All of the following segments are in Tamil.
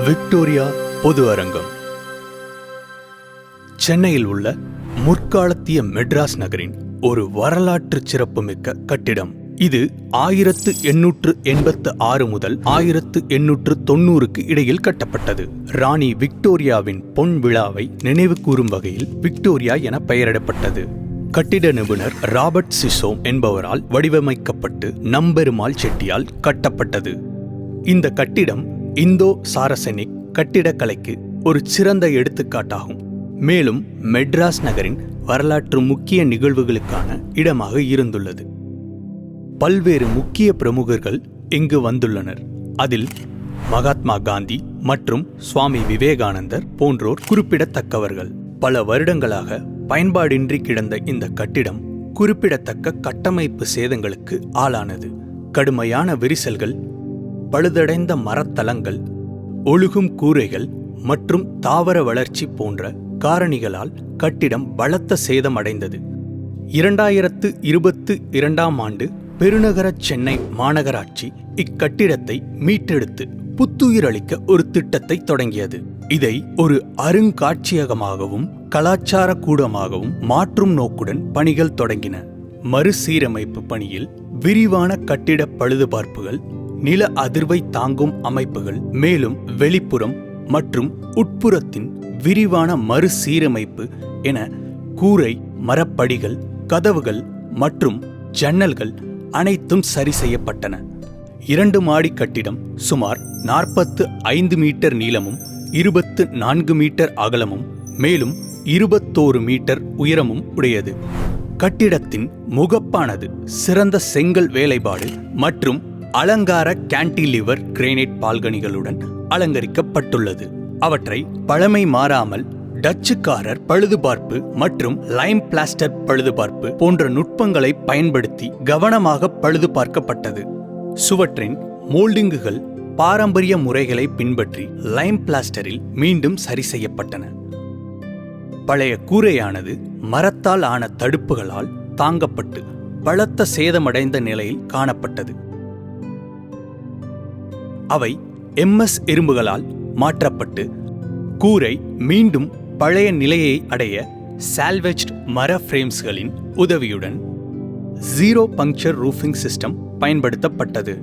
விக்டோரியா பொது அரங்கம் சென்னையில் உள்ள முற்காலத்திய மெட்ராஸ் நகரின் ஒரு வரலாற்று சிறப்புமிக்க கட்டிடம். இது 1886 முதல் 1890க்கு இடையில் கட்டப்பட்டது. ராணி விக்டோரியாவின் பொன் விழாவை நினைவு கூறும் வகையில் விக்டோரியா என பெயரிடப்பட்டது. கட்டிட நிபுணர் ராபர்ட் சிசோம் என்பவரால் வடிவமைக்கப்பட்டு நம்பெருமாள் செட்டியால் கட்டப்பட்டது. இந்த கட்டிடம் இந்தோ சாரசனிக் கட்டிடக்கலைக்கு ஒரு சிறந்த எடுத்துக்காட்டாகும். மேலும் மெட்ராஸ் நகரின் வரலாற்று முக்கிய நிகழ்வுகளுக்கான இடமாக இருந்துள்ளது. பல்வேறு முக்கிய பிரமுகர்கள் இங்கு வந்துள்ளனர். அதில் மகாத்மா காந்தி மற்றும் சுவாமி விவேகானந்தர் போன்றோர் குறிப்பிடத்தக்கவர்கள். பல வருடங்களாக பயன்பாடின்றி கிடந்த இந்த கட்டிடம் குறிப்பிடத்தக்க கட்டமைப்பு சேதங்களுக்கு ஆளானது. கடுமையான விரிசல்கள், பழுதடைந்த மரத்தளங்கள், ஒழுகும் கூரைகள் மற்றும் தாவர வளர்ச்சி போன்ற காரணிகளால் கட்டிடம் பலத்த சேதமடைந்தது. 2022ஆம் ஆண்டு பெருநகர சென்னை மாநகராட்சி இக்கட்டிடத்தை மீட்டெடுத்து புத்துயிரளிக்க ஒரு திட்டத்தை தொடங்கியது. இதை ஒரு அருங்காட்சியகமாகவும் கலாச்சார கூடமாகவும் மாற்றும் நோக்குடன் பணிகள் தொடங்கின. மறுசீரமைப்பு பணியில் விரிவான கட்டிட பழுதுபார்ப்புகள், நில அதிர்வை தாங்கும் அமைப்புகள், மேலும் வெளிப்புறம் மற்றும் உட்புறத்தின் விரிவான மறுசீரமைப்பு என கூரை, மரப்படிகள், கதவுகள் மற்றும் ஜன்னல்கள் அனைத்தும் சரி செய்யப்பட்டன. 2 மாடி கட்டிடம் சுமார் 45 மீட்டர் நீளமும் 24 மீட்டர் அகலமும் மேலும் 21 மீட்டர் உயரமும் உடையது. கட்டிடத்தின் முகப்பானது சிறந்த செங்கல் வேலைப்பாடு மற்றும் அலங்கார கேண்டிலிவர் கிரேனைட் பால்கனிகளுடன் அலங்கரிக்கப்பட்டுள்ளது. அவற்றை பழமை மாறாமல் டச்சுக்காரர் பழுதுபார்ப்பு மற்றும் லைம் பிளாஸ்டர் பழுதுபார்ப்பு போன்ற நுட்பங்களை பயன்படுத்தி கவனமாக பழுதுபார்க்கப்பட்டது. சுவற்றின் மோல்டிங்குகள் பாரம்பரிய முறைகளை பின்பற்றி லைம் பிளாஸ்டரில் மீண்டும் சரி செய்யப்பட்டன. பழைய கூரையானது மரத்தால் ஆன தடுப்புகளால் தாங்கப்பட்டு பலத்த சேதமடைந்த நிலையில் காணப்பட்டது. அவை MS இரும்புகளால் மாற்றப்பட்டு கூரை மீண்டும் பழைய நிலையை அடைய சால்வேஜ்ட் மர ஃப்ரேம்ஸ்களின் உதவியுடன் ஜீரோ பங்க்சர் ரூஃபிங் சிஸ்டம் பயன்படுத்தப்பட்டது.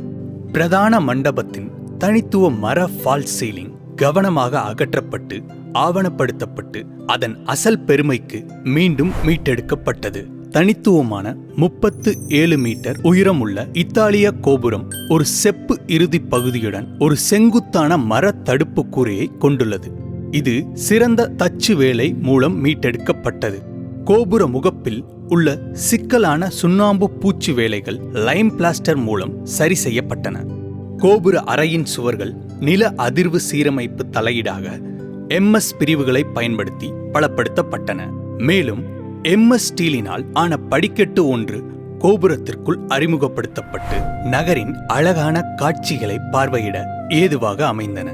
பிரதான மண்டபத்தின் தனித்துவ மர ஃபால்ஸ் சீலிங் கவனமாக அகற்றப்பட்டு ஆவணப்படுத்தப்பட்டு அதன் அசல் பெருமைக்கு மீண்டும் மீட்டெடுக்கப்பட்டது. தனித்துவமான 37 மீட்டர் உயரமுள்ள இத்தாலிய கோபுரம் ஒரு செப்பு இறுதி பகுதியுடன் ஒரு செங்குத்தான மர தடுப்பு கூரையை கொண்டுள்ளது. இது சிறந்த தச்சு வேலை மூலம் மீட்டெடுக்கப்பட்டது. கோபுர முகப்பில் உள்ள சிக்கலான சுண்ணாம்பு பூச்சி வேலைகள் லைம் பிளாஸ்டர் மூலம் சரி செய்யப்பட்டன. கோபுர அறையின் சுவர்கள் நில அதிர்வு சீரமைப்பு தலையீடாக MS பிரிவுகளை பயன்படுத்தி பலப்படுத்தப்பட்டன. மேலும் MS ஸ்டீலினால் ஆன படிக்கட்டு ஒன்று கோபுரத்திற்குள் அறிமுகப்படுத்தப்பட்டு நகரின் அழகான காட்சிகளை பார்வையிட ஏதுவாக அமைந்தன.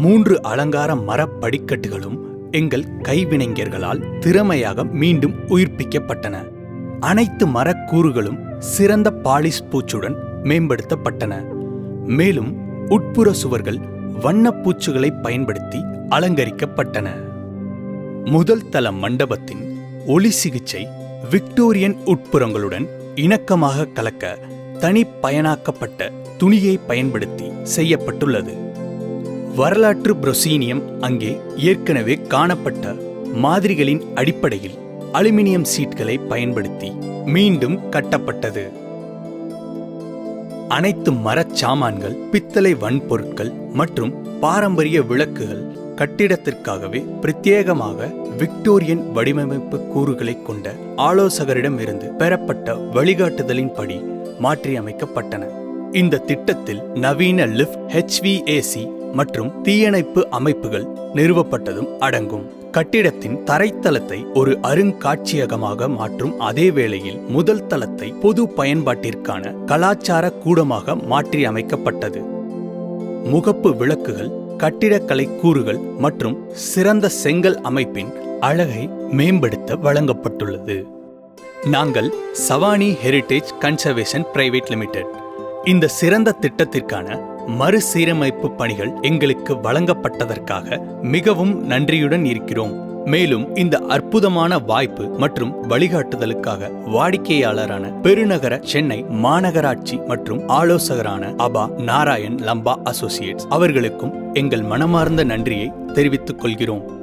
3 அலங்கார மர படிக்கட்டுகளும் எங்கள் கைவினைஞர்களால் திறமையாக மீண்டும் உயிர்ப்பிக்கப்பட்டன. அனைத்து மரக்கூறுகளும் சிறந்த பாலிஷ் பூச்சுடன் மேம்படுத்தப்பட்டன. மேலும் உட்புற சுவர்கள் வண்ணப்பூச்சுகளை பயன்படுத்தி அலங்கரிக்கப்பட்டன. முதல் தள மண்டபத்தின் ஒளி சிகிச்சை விக்டோரியன் உட்புறங்களுடன் இணக்கமாக கலக்க தனிப்பயனாக்கப்பட்ட துணியை பயன்படுத்தி செய்யப்பட்டுள்ளது. வரலாற்று புரோசீனியம் அங்கே ஏற்கனவே காணப்பட்ட மாதிரிகளின் அடிப்படையில் அலுமினியம் சீட்களை பயன்படுத்தி மீண்டும் கட்டப்பட்டது. அனைத்து மரச் சாமான்கள், பித்தளை வன்பொருட்கள் மற்றும் பாரம்பரிய விளக்குகள் கட்டிடத்திற்காகவே பிரத்யேகமாக விக்டோரியன் வடிவமைப்பு கூறுகளை கொண்ட ஆலோசகரிடமிருந்து பெறப்பட்ட வழிகாட்டுதலின்படி மாற்றியமைக்கப்பட்டன. இந்த திட்டத்தில் நவீன லிஃப்ட், HVAC மற்றும் தீயணைப்பு அமைப்புகள் நிறுவப்பட்டதும் அடங்கும். கட்டிடத்தின் தரைத்தளத்தை ஒரு அருங்காட்சியகமாக மாற்றும் அதே வேளையில் முதல் தளத்தை பொது பயன்பாட்டிற்கான கலாச்சார கூடமாக மாற்றி அமைக்கப்பட்டது. முகப்பு விளக்குகள், கட்டிடக்கலை கூறுகள் மற்றும் சிறந்த செங்கல் அமைப்பின் அழகை மேம்படுத்த வழங்கப்பட்டுள்ளது. நாங்கள் Sawani heritage conservation private limited இந்த சிறந்த திட்டத்திற்கான மறுசீரமைப்பு பணிகள் எங்களுக்கு வழங்கப்பட்டதற்காக மிகவும் நன்றியுடன் இருக்கிறோம். மேலும் இந்த அற்புதமான வாய்ப்பு மற்றும் வழிகாட்டுதலுக்காக வாடிக்கையாளரான பெருநகர சென்னை மாநகராட்சி மற்றும் ஆலோசகரான அபா நாராயண் லம்பா அசோசியேட்ஸ் அவர்களுக்கும் எங்கள் மனமார்ந்த நன்றியை தெரிவித்துக் கொள்கிறோம்.